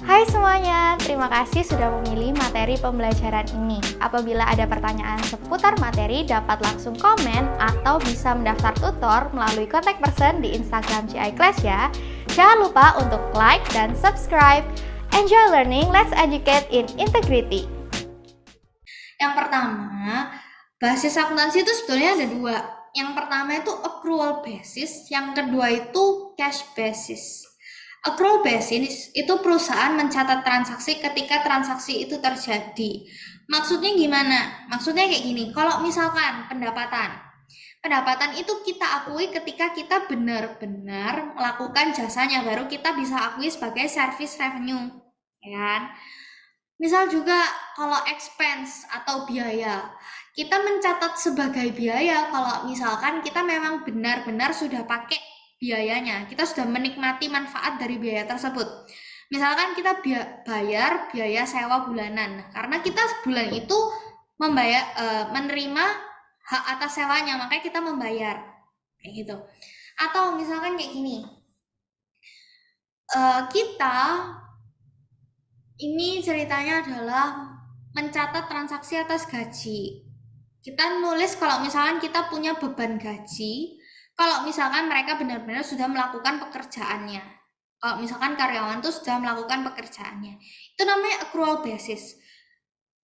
Hai semuanya, terima kasih sudah memilih materi pembelajaran ini. Apabila ada pertanyaan seputar materi, dapat langsung komen atau bisa mendaftar tutor melalui contact person di Instagram GI Class ya. Jangan lupa untuk like dan subscribe. Enjoy learning, let's educate in integrity. Yang pertama, basis akuntansi itu sebetulnya ada dua. Yang pertama itu accrual basis, yang kedua itu cash basis. Accrual basis itu perusahaan mencatat transaksi ketika transaksi itu terjadi. Maksudnya gimana? Maksudnya kayak gini, kalau misalkan pendapatan itu kita akui ketika kita benar-benar melakukan jasanya, baru kita bisa akui sebagai service revenue, ya kan? Misal juga kalau expense atau biaya, kita mencatat sebagai biaya kalau misalkan kita memang benar-benar sudah pakai biayanya, kita sudah menikmati manfaat dari biaya tersebut. Misalkan kita bayar biaya sewa bulanan, karena kita sebulan itu menerima hak atas sewanya, makanya kita membayar kayak gitu. Atau misalkan kayak gini, kita ini ceritanya adalah mencatat transaksi atas gaji. Kita nulis kalau misalkan kita punya beban gaji, kalau misalkan mereka benar-benar sudah melakukan pekerjaannya. Kalau misalkan karyawan itu sudah melakukan pekerjaannya. Itu namanya accrual basis.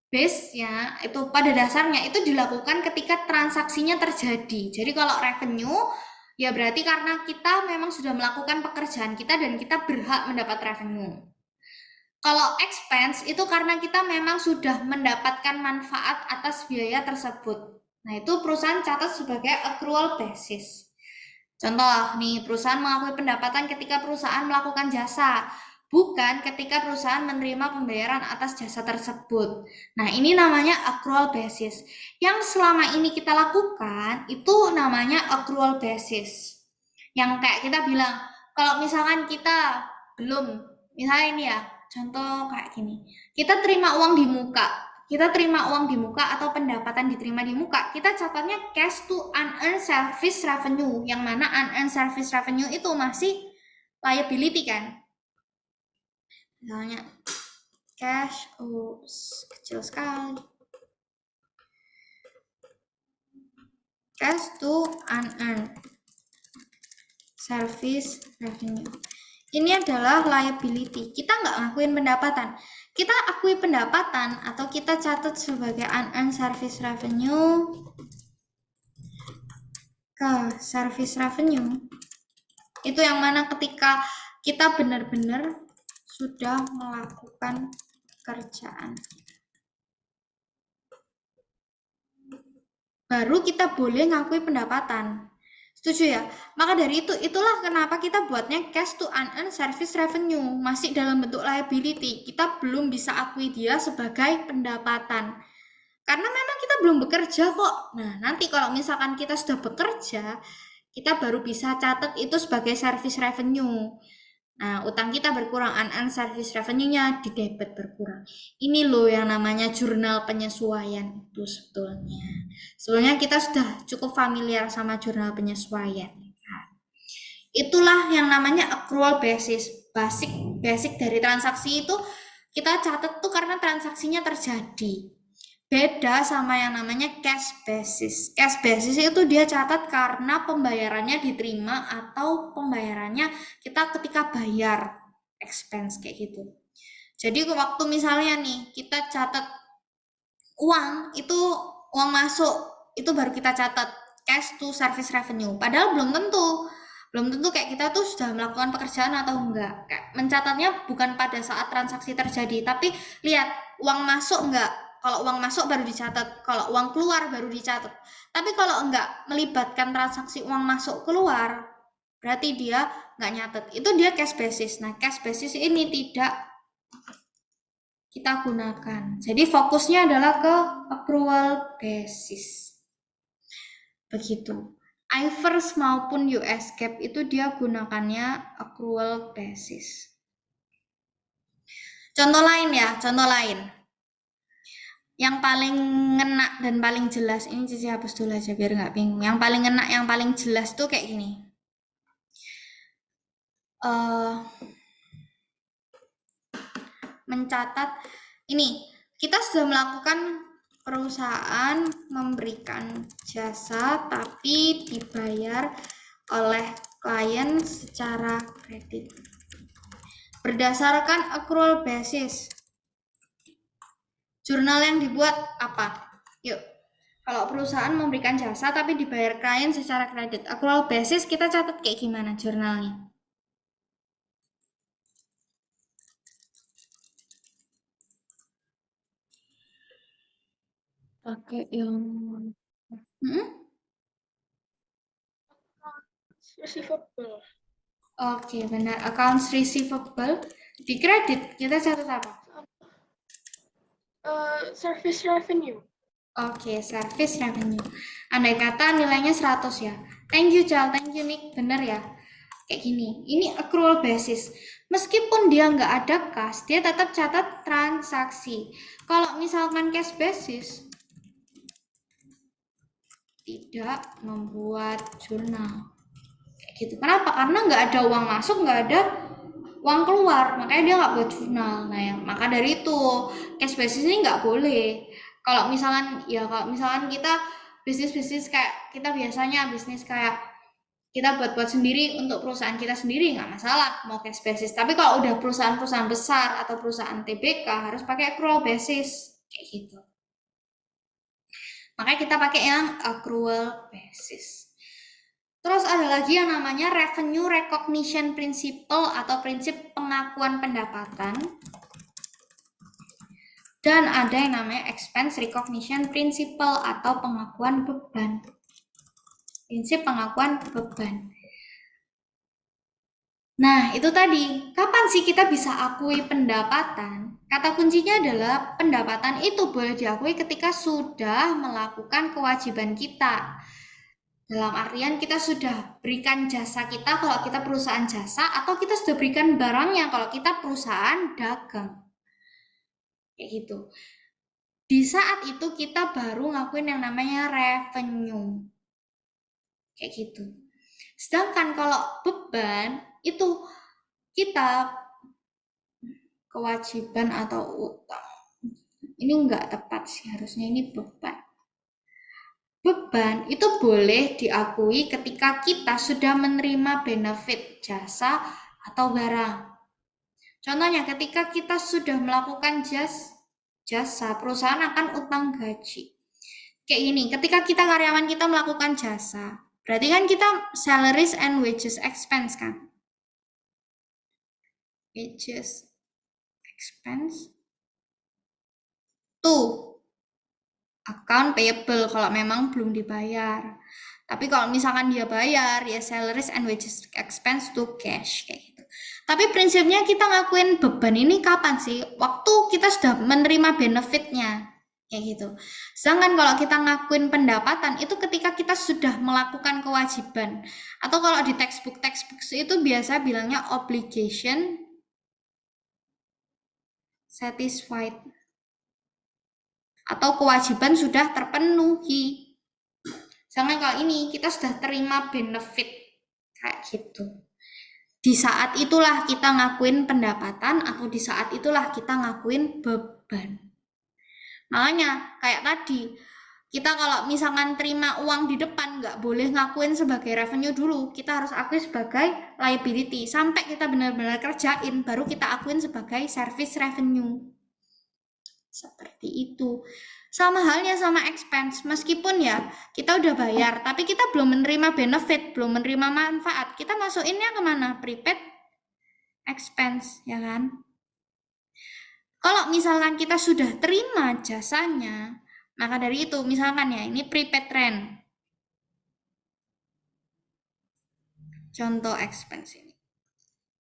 Base-nya itu pada dasarnya itu dilakukan ketika transaksinya terjadi. Jadi kalau revenue ya berarti karena kita memang sudah melakukan pekerjaan kita dan kita berhak mendapat revenue. Kalau expense itu karena kita memang sudah mendapatkan manfaat atas biaya tersebut. Nah, itu perusahaan catat sebagai accrual basis. Contoh nih, perusahaan mengakui pendapatan ketika perusahaan melakukan jasa, bukan ketika perusahaan menerima pembayaran atas jasa tersebut. Nah, ini namanya accrual basis. Yang selama ini kita lakukan itu namanya accrual basis. Yang kayak kita bilang, kalau misalkan kita belum, misalnya ini ya, contoh kayak gini, kita terima uang di muka atau pendapatan diterima di muka, kita catatnya cash to unearned service revenue, yang mana unearned service revenue itu masih liability kan. Misalnya cash, kecil sekali, cash to unearned service revenue. Ini adalah liability. Kita nggak ngakuin pendapatan. Kita akui pendapatan atau kita catat sebagai unearned service revenue ke service revenue. Itu yang mana ketika kita benar-benar sudah melakukan kerjaan. Baru kita boleh ngakui pendapatan. Setuju ya? Maka dari itu, itulah kenapa kita buatnya cash to unearned service revenue. Masih dalam bentuk liability. Kita belum bisa akui dia sebagai pendapatan. Karena memang kita belum bekerja kok. Nah, nanti kalau misalkan kita sudah bekerja, kita baru bisa catat itu sebagai service revenue. Nah, utang kita berkurang, unearned service revenue-nya di debit berkurang. Ini loh yang namanya jurnal penyesuaian itu sebetulnya. Sebetulnya kita sudah cukup familiar sama jurnal penyesuaian. Nah, itulah yang namanya accrual basis. Basic dari transaksi itu kita catat tuh karena transaksinya terjadi. Beda sama yang namanya cash basis. Cash basis itu dia catat karena pembayarannya diterima atau pembayarannya kita ketika bayar expense kayak gitu. Jadi waktu misalnya nih kita catat uang itu uang masuk itu baru kita catat cash to service revenue. Padahal belum tentu kayak kita tuh sudah melakukan pekerjaan atau enggak. Kayak mencatatnya bukan pada saat transaksi terjadi, tapi lihat uang masuk enggak. Kalau uang masuk baru dicatat, kalau uang keluar baru dicatat. Tapi kalau enggak melibatkan transaksi uang masuk keluar, berarti dia enggak nyatet. Itu dia cash basis. Nah, cash basis ini tidak kita gunakan. Jadi fokusnya adalah ke accrual basis. Begitu. IFRS maupun US GAAP itu dia gunakannya accrual basis. Contoh lain ya, contoh lain. Yang paling ngena dan paling jelas, ini Cici hapus dulu aja biar nggak bingung. Yang paling ngena, yang paling jelas tuh kayak gini. mencatat ini. Kita sudah melakukan perusahaan memberikan jasa tapi dibayar oleh klien secara kredit. Berdasarkan accrual basis. Jurnal yang dibuat apa? Yuk. Kalau perusahaan memberikan jasa tapi dibayar klien secara kredit, accrual basis kita catat kayak gimana jurnalnya? Pakai yang receivable. Oke, benar. Accounts receivable. Di kredit kita catat apa? Service revenue. Oke, service revenue. Andai kata nilainya 100 ya. Thank you, Cal. Thank you, Nick. Bener ya. Kayak gini. Ini accrual basis. Meskipun dia nggak ada kas, dia tetap catat transaksi. Kalau misalkan cash basis, tidak membuat jurnal. Kayak gitu. Kenapa? Karena nggak ada uang masuk, nggak ada uang keluar, makanya dia nggak buat jurnal. Nah ya, maka dari itu cash basis ini nggak boleh. Kalau misalkan kita bisnis kayak kita biasanya bisnis kayak kita buat sendiri untuk perusahaan kita sendiri nggak masalah mau cash basis. Tapi kalau udah perusahaan besar atau perusahaan TBK harus pakai accrual basis kayak gitu. Makanya kita pakai yang accrual basis. Terus ada lagi yang namanya revenue recognition principle atau prinsip pengakuan pendapatan. Dan ada yang namanya expense recognition principle atau pengakuan beban. Prinsip pengakuan beban. Nah, itu tadi. Kapan sih kita bisa akui pendapatan? Kata kuncinya adalah pendapatan itu boleh diakui ketika sudah melakukan kewajiban kita. Dalam artian kita sudah berikan jasa kita kalau kita perusahaan jasa, atau kita sudah berikan barangnya kalau kita perusahaan dagang. Kayak gitu. Di saat itu kita baru ngakuin yang namanya revenue. Kayak gitu. Sedangkan kalau beban itu kita kewajiban atau utang. Ini enggak tepat sih, harusnya ini beban. Beban itu boleh diakui ketika kita sudah menerima benefit jasa atau barang. Contohnya ketika kita sudah melakukan jasa, perusahaan akan utang gaji. Kayak gini, ketika karyawan kita melakukan jasa, berarti kan kita salaries and wages expense kan? Wages expense to account payable kalau memang belum dibayar. Tapi kalau misalkan dia bayar, ya salaries and wages expense to cash kayak gitu. Tapi prinsipnya kita ngakuin beban ini kapan sih? Waktu kita sudah menerima benefitnya, kayak gitu. Sedangkan kalau kita ngakuin pendapatan itu ketika kita sudah melakukan kewajiban. Atau kalau di textbook itu biasa bilangnya obligation satisfied. Atau kewajiban sudah terpenuhi. Sedangkan kalau ini kita sudah terima benefit kayak gitu. Di saat itulah kita ngakuin pendapatan atau di saat itulah kita ngakuin beban. Makanya kayak tadi, kita kalau misalkan terima uang di depan nggak boleh ngakuin sebagai revenue dulu. Kita harus akui sebagai liability. Sampai kita benar-benar kerjain, baru kita akuin sebagai service revenue. Seperti itu. Sama halnya sama expense, meskipun ya kita udah bayar, tapi kita belum menerima benefit, belum menerima manfaat, kita masukinnya kemana? Prepaid expense, ya kan? Kalau misalkan kita sudah terima jasanya, maka dari itu, misalkan ya, ini prepaid rent. Contoh expense ini.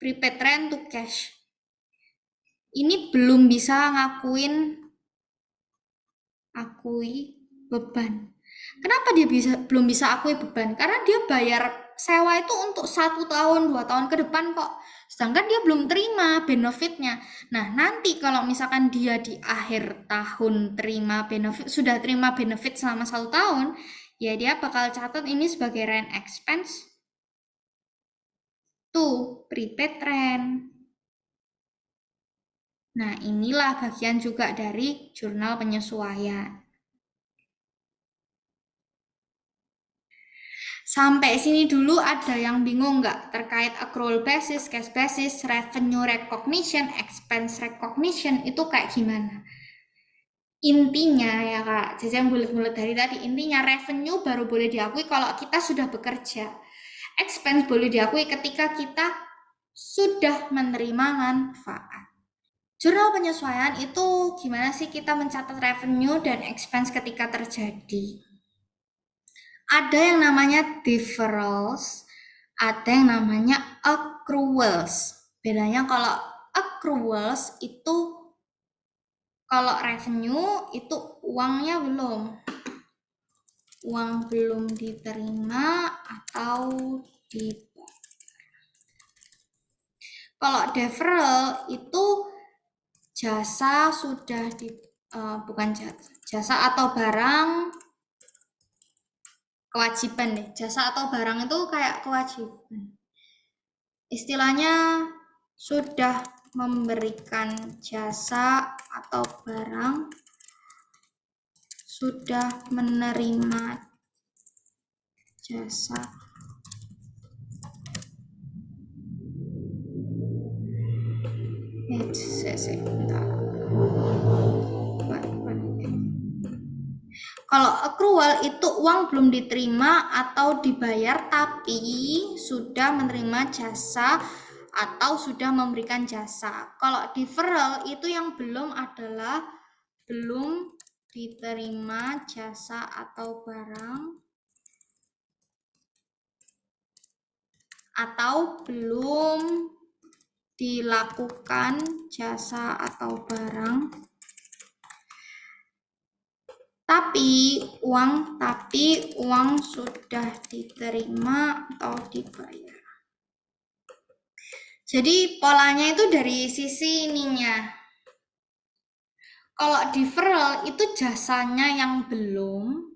Prepaid rent to cash. Ini belum bisa akui beban. Kenapa dia belum bisa akui beban? Karena dia bayar sewa itu untuk 1 tahun, 2 tahun ke depan kok. Sedangkan dia belum terima benefitnya. Nah, nanti kalau misalkan dia di akhir tahun sudah terima benefit selama 1 tahun, ya dia bakal catat ini sebagai rent expense to prepaid rent. Nah, inilah bagian juga dari jurnal penyesuaian. Sampai sini dulu ada yang bingung nggak terkait accrual basis, cash basis, revenue recognition, expense recognition itu kayak gimana? Intinya ya Kak, jadi yang bulat-bulat dari tadi, intinya revenue baru boleh diakui kalau kita sudah bekerja. Expense boleh diakui ketika kita sudah menerima manfaat. Jurnal penyesuaian itu gimana sih kita mencatat revenue dan expense ketika terjadi? Ada yang namanya deferrals, ada yang namanya accruals. Bedanya kalau accruals itu kalau revenue itu uangnya belum diterima atau dibayar. Kalau deferral itu jasa sudah bukan jasa atau barang kewajiban deh. Jasa atau barang itu kayak kewajiban. Istilahnya sudah memberikan jasa atau barang, sudah menerima jasa. Kalau accrual itu uang belum diterima atau dibayar tapi sudah menerima jasa atau sudah memberikan jasa. Kalau deferral itu yang belum adalah belum diterima jasa atau barang atau belum dilakukan jasa atau barang tapi uang sudah diterima atau dibayar. Jadi polanya itu dari sisi ininya. Kalau deferral itu jasanya yang belum,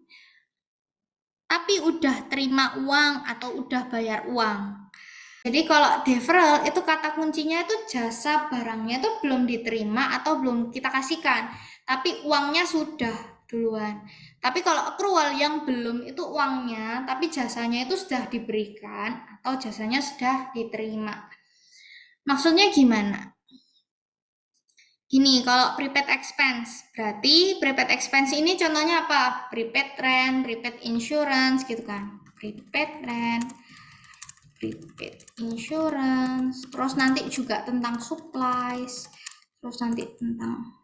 tapi udah terima uang atau udah bayar uang. Jadi kalau deferral itu kata kuncinya itu jasa barangnya itu belum diterima atau belum kita kasihkan, tapi uangnya sudah duluan. Tapi kalau accrual yang belum itu uangnya, tapi jasanya itu sudah diberikan atau jasanya sudah diterima. Maksudnya gimana? Gini, kalau prepaid expense, berarti prepaid expense ini contohnya apa? Prepaid rent, prepaid insurance gitu kan. Prepaid rent, prepaid insurance, terus nanti juga tentang supplies, terus nanti tentang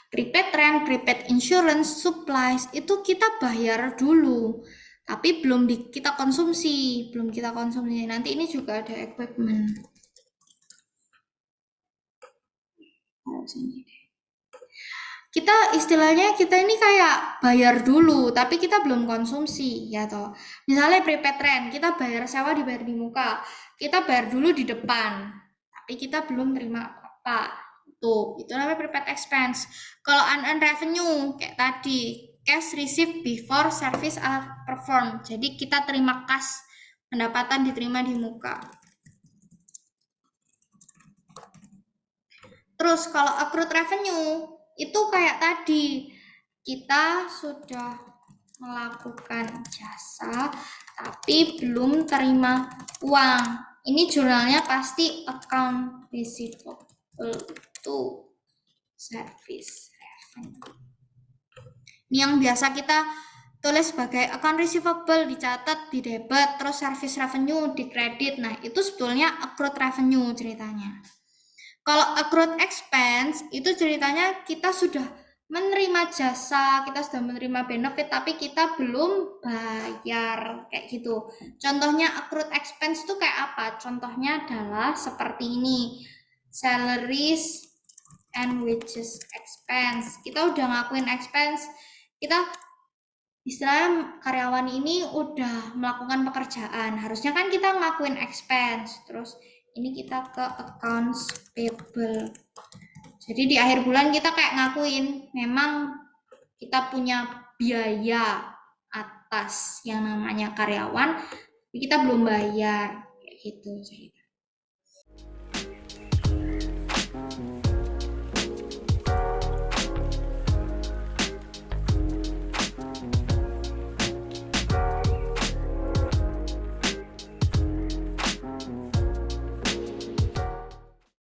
prepaid rent, prepaid insurance, supplies itu kita bayar dulu, tapi belum kita konsumsi, Nanti ini juga ada equipment. Kita istilahnya kita ini kayak bayar dulu, tapi kita belum konsumsi, ya toh. Misalnya prepaid rent, kita bayar sewa dibayar di muka, kita bayar dulu di depan, tapi kita belum terima apa. Itu namanya prepaid expense. Kalau unearned revenue kayak tadi, cash received before service are performed. Jadi kita terima kas, pendapatan diterima di muka. Terus kalau accrued revenue itu kayak tadi, kita sudah melakukan jasa tapi belum terima uang. Ini jurnalnya pasti account receivable to service revenue. Ini yang biasa kita tulis sebagai account receivable, dicatat di debit, terus service revenue di kredit. Nah, itu sebetulnya accrued revenue ceritanya. Kalau accrued expense itu ceritanya kita sudah menerima jasa, kita sudah menerima benefit, tapi kita belum bayar, kayak gitu. Contohnya accrued expense itu kayak apa? Contohnya adalah seperti ini, salaries and wages expense. Kita udah ngakuin expense, kita istilahnya karyawan ini udah melakukan pekerjaan, harusnya kan kita ngakuin expense, terus ini kita ke accounts payable. Jadi di akhir bulan kita kayak ngakuin memang kita punya biaya atas yang namanya karyawan, tapi kita belum bayar, kayak gitu cerita.